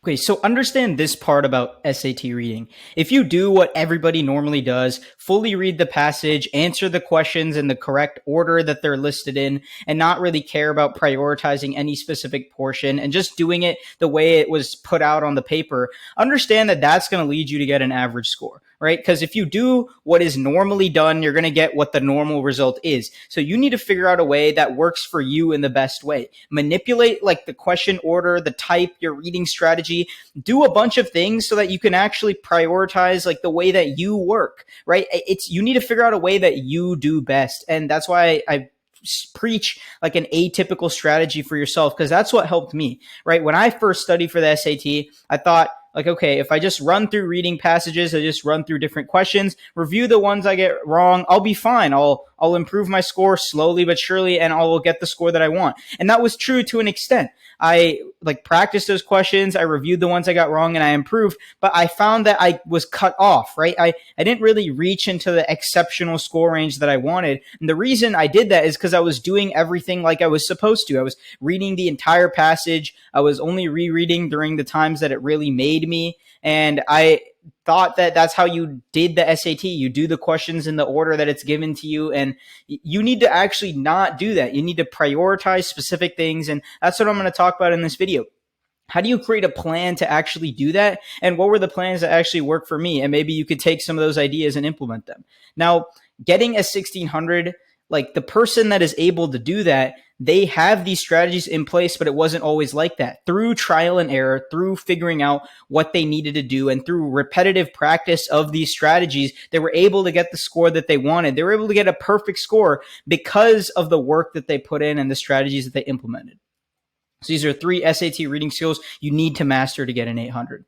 Okay, so understand this part about SAT reading. If you do what everybody normally does, fully read the passage, answer the questions in the correct order that they're listed in, and not really care about prioritizing any specific portion and just doing it the way it was put out on the paper, understand that that's going to lead you to get an average score, right? Because if you do what is normally done, you're going to get what the normal result is. So you need to figure out a way that works for you in the best way. Manipulate like the question order, the type, your reading strategy, do a bunch of things so that you can actually prioritize like the way that you work, right? It's you need to figure out a way that you do best. And that's why I preach like an atypical strategy for yourself, because that's what helped me, right? When I first studied for the SAT, I thought like, okay, if I just run through reading passages, I just run through different questions, review the ones I get wrong, I'll be fine. I'll improve my score slowly but surely, and I will get the score that I want. And that was true to an extent. I like practiced those questions. I reviewed the ones I got wrong and I improved, but I found that I was cut off, right? I didn't really reach into the exceptional score range that I wanted. And the reason I did that is because I was doing everything like I was supposed to. I was reading the entire passage. I was only rereading during the times that it really made me. And I thought that that's how you did the SAT. You do the questions in the order that it's given to you. And you need to actually not do that. You need to prioritize specific things. And that's what I'm going to talk about in this video. How do you create a plan to actually do that? And what were the plans that actually work for me? And maybe you could take some of those ideas and implement them. Now, getting a 1600, like the person that is able to do that, they have these strategies in place, but it wasn't always like that. Through trial and error, through figuring out what they needed to do, and through repetitive practice of these strategies, they were able to get the score that they wanted. They were able to get a perfect score because of the work that they put in and the strategies that they implemented. So these are 3 SAT reading skills you need to master to get an 800.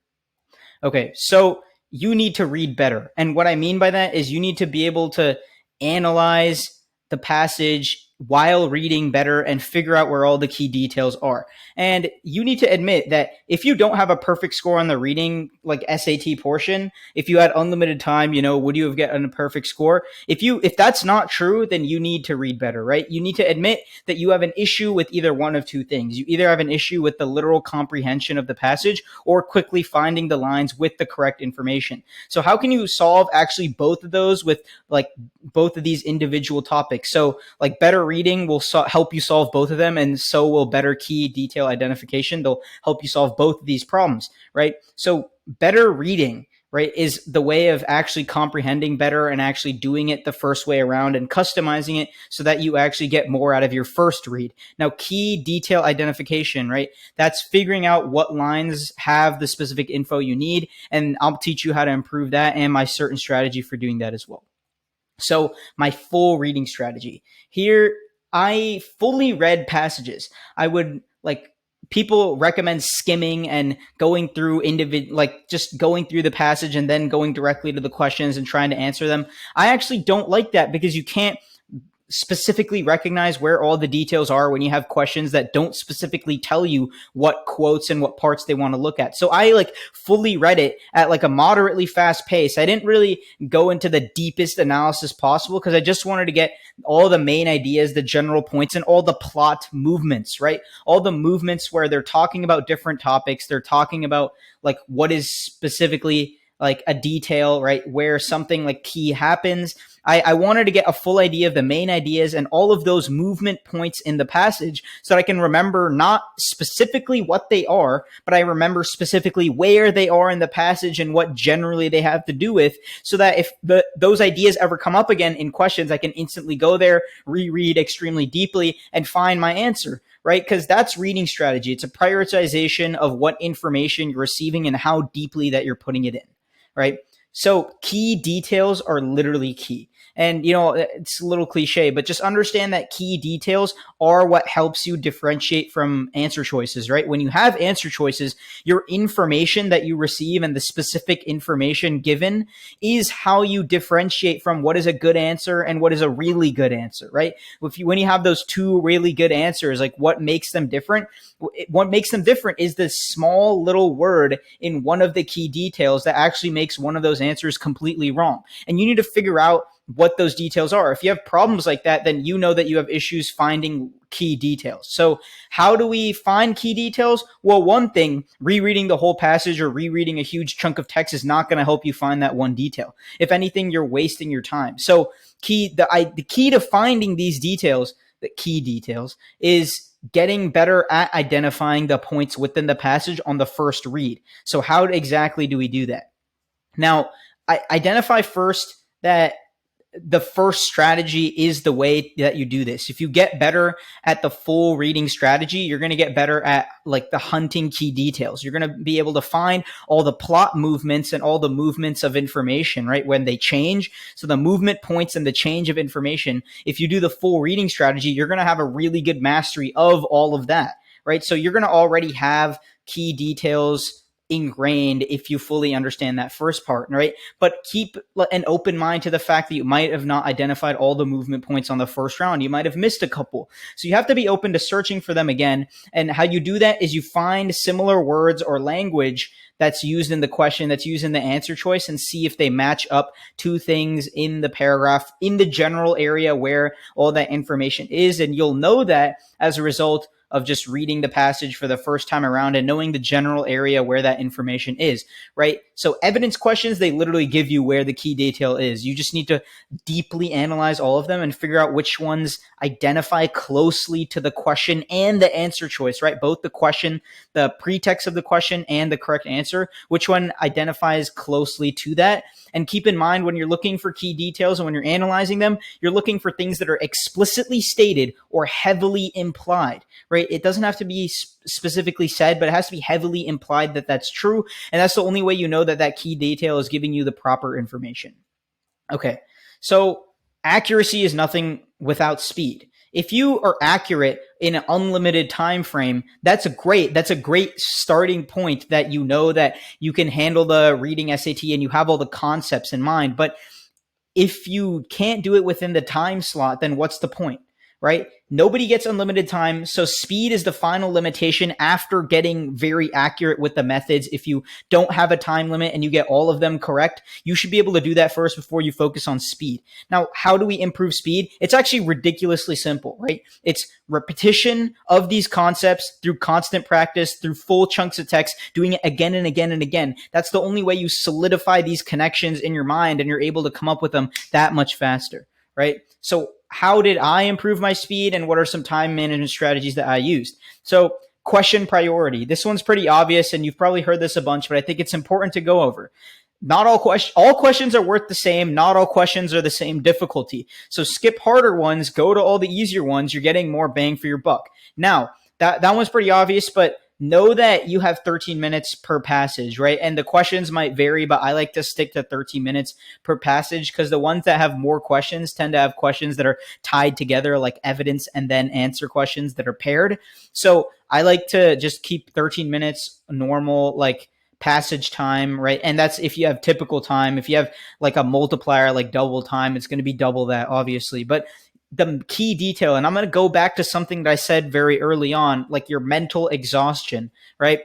Okay, so you need to read better. And what I mean by that is you need to be able to analyze the passage while reading better and figure out where all the key details are. And you need to admit that if you don't have a perfect score on the reading, like SAT portion, if you had unlimited time, would you have gotten a perfect score? If that's not true, then you need to read better, right? You need to admit that you have an issue with either one of two things. You either have an issue with the literal comprehension of the passage or quickly finding the lines with the correct information. So how can you solve actually both of those with like both of these individual topics? So like better reading will help you solve both of them, and so will better key detail identification. They'll help you solve both of these problems, right? So better reading, right, is the way of actually comprehending better and actually doing it the first way around and customizing it so that you actually get more out of your first read. Now, key detail identification, right? That's figuring out what lines have the specific info you need, and I'll teach you how to improve that and my certain strategy for doing that as well. So my full reading strategy. Here, I fully read passages. I would people recommend skimming and going through just going through the passage and then going directly to the questions and trying to answer them. I actually don't like that because you can't specifically recognize where all the details are when you have questions that don't specifically tell you what quotes and what parts they want to look at. So I fully read it at a moderately fast pace. I didn't really go into the deepest analysis possible because I just wanted to get all the main ideas, the general points, and all the plot movements, right? All the movements where they're talking about different topics. They're talking about what is specifically a detail, right? Where something key happens. I wanted to get a full idea of the main ideas and all of those movement points in the passage so that I can remember not specifically what they are, but I remember specifically where they are in the passage and what generally they have to do with, so that if those ideas ever come up again in questions, I can instantly go there, reread extremely deeply, and find my answer, right? Because that's reading strategy. It's a prioritization of what information you're receiving and how deeply that you're putting it in, right? So key details are literally key. And, it's a little cliche, but just understand that key details are what helps you differentiate from answer choices, right? When you have answer choices, your information that you receive and the specific information given is how you differentiate from what is a good answer and what is a really good answer, right? When you have those two really good answers, what makes them different? What makes them different is this small little word in one of the key details that actually makes one of those answers completely wrong. And you need to figure out what those details are. If you have problems like that, then you know that you have issues finding key details. So how do we find key details? Well, one thing, rereading the whole passage or rereading a huge chunk of text is not going to help you find that one detail. If anything, you're wasting your time. So the key to finding these details, the key details, is getting better at identifying the points within the passage on the first read. So how exactly do we do that? Now, I identify first that the first strategy is the way that you do this. If you get better at the full reading strategy, you're going to get better at like the hunting key details. You're going to be able to find all the plot movements and all the movements of information, right? When they change. So the movement points and the change of information. If you do the full reading strategy, you're going to have a really good mastery of all of that, right? So you're going to already have key details ingrained if you fully understand that first part, right? But keep an open mind to the fact that you might have not identified all the movement points on the first round. You might have missed a couple. So you have to be open to searching for them again. And how you do that is you find similar words or language that's used in the question, that's used in the answer choice, and see if they match up to things in the paragraph, in the general area where all that information is. And you'll know that as a result of just reading the passage for the first time around and knowing the general area where that information is, right? So evidence questions, they literally give you where the key detail is. You just need to deeply analyze all of them and figure out which ones identify closely to the question and the answer choice, right? Both the question, the pretext of the question, and the correct answer, which one identifies closely to that. And keep in mind, when you're looking for key details and when you're analyzing them, you're looking for things that are explicitly stated or heavily implied, right? It doesn't have to be specifically said, but it has to be heavily implied that that's true. And that's the only way you know that that key detail is giving you the proper information. Okay, so accuracy is nothing without speed. If you are accurate in an unlimited time frame, that's a great starting point, that you know that you can handle the reading SAT and you have all the concepts in mind. But if you can't do it within the time slot, then what's the point, right? Nobody gets unlimited time. So speed is the final limitation after getting very accurate with the methods. If you don't have a time limit and you get all of them correct, you should be able to do that first before you focus on speed. Now, how do we improve speed? It's actually ridiculously simple, right? It's repetition of these concepts through constant practice, through full chunks of text, doing it again and again and again. That's the only way you solidify these connections in your mind and you're able to come up with them that much faster, right? So how did I improve my speed, and what are some time management strategies that I used? So question priority. This one's pretty obvious and you've probably heard this a bunch, but I think it's important to go over. Not all questions are worth the same. Not all questions are the same difficulty. So skip harder ones, go to all the easier ones. You're getting more bang for your buck. Now, that one's pretty obvious, but know that you have 13 minutes per passage, right? And the questions might vary, but I like to stick to 13 minutes per passage because the ones that have more questions tend to have questions that are tied together, like evidence and then answer questions that are paired. So I like to just keep 13 minutes normal, like passage time, right? And that's if you have typical time. If you have like a multiplier, like double time, it's going to be double that, obviously. But the key detail, and I'm going to go back to something that I said very early on, like your mental exhaustion, right?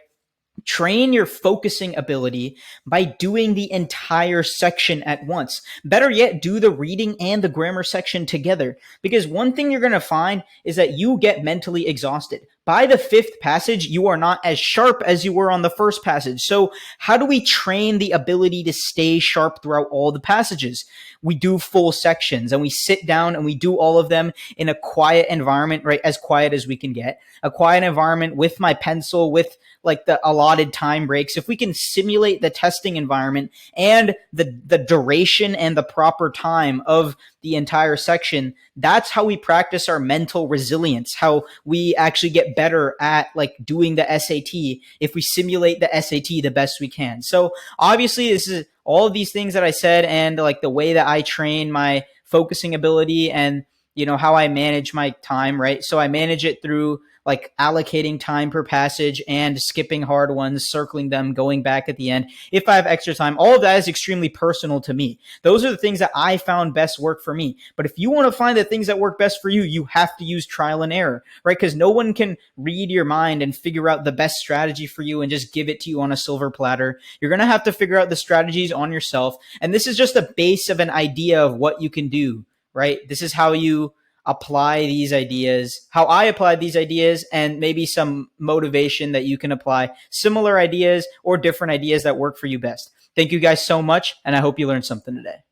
Train your focusing ability by doing the entire section at once. Better yet, do the reading and the grammar section together. Because one thing you're going to find is that you get mentally exhausted. By the fifth passage, you are not as sharp as you were on the first passage. So how do we train the ability to stay sharp throughout all the passages? We do full sections and we sit down and we do all of them in a quiet environment, right? As quiet as we can get. A quiet environment with my pencil, with like the allotted time breaks. If we can simulate the testing environment and the duration and the proper time of the entire section, that's how we practice our mental resilience, how we actually get better at like doing the SAT if we simulate the SAT the best we can. So obviously this is all of these things that I said and like the way that I train my focusing ability and, you know, how I manage my time, right? So I manage it through like allocating time per passage and skipping hard ones, circling them, going back at the end. If I have extra time, all of that is extremely personal to me. Those are the things that I found best work for me. But if you want to find the things that work best for you, you have to use trial and error, right? Because no one can read your mind and figure out the best strategy for you and just give it to you on a silver platter. You're going to have to figure out the strategies on yourself. And this is just a base of an idea of what you can do, right? This is how you apply these ideas, how I applied these ideas, and maybe some motivation that you can apply similar ideas or different ideas that work for you best. Thank you guys so much, and I hope you learned something today.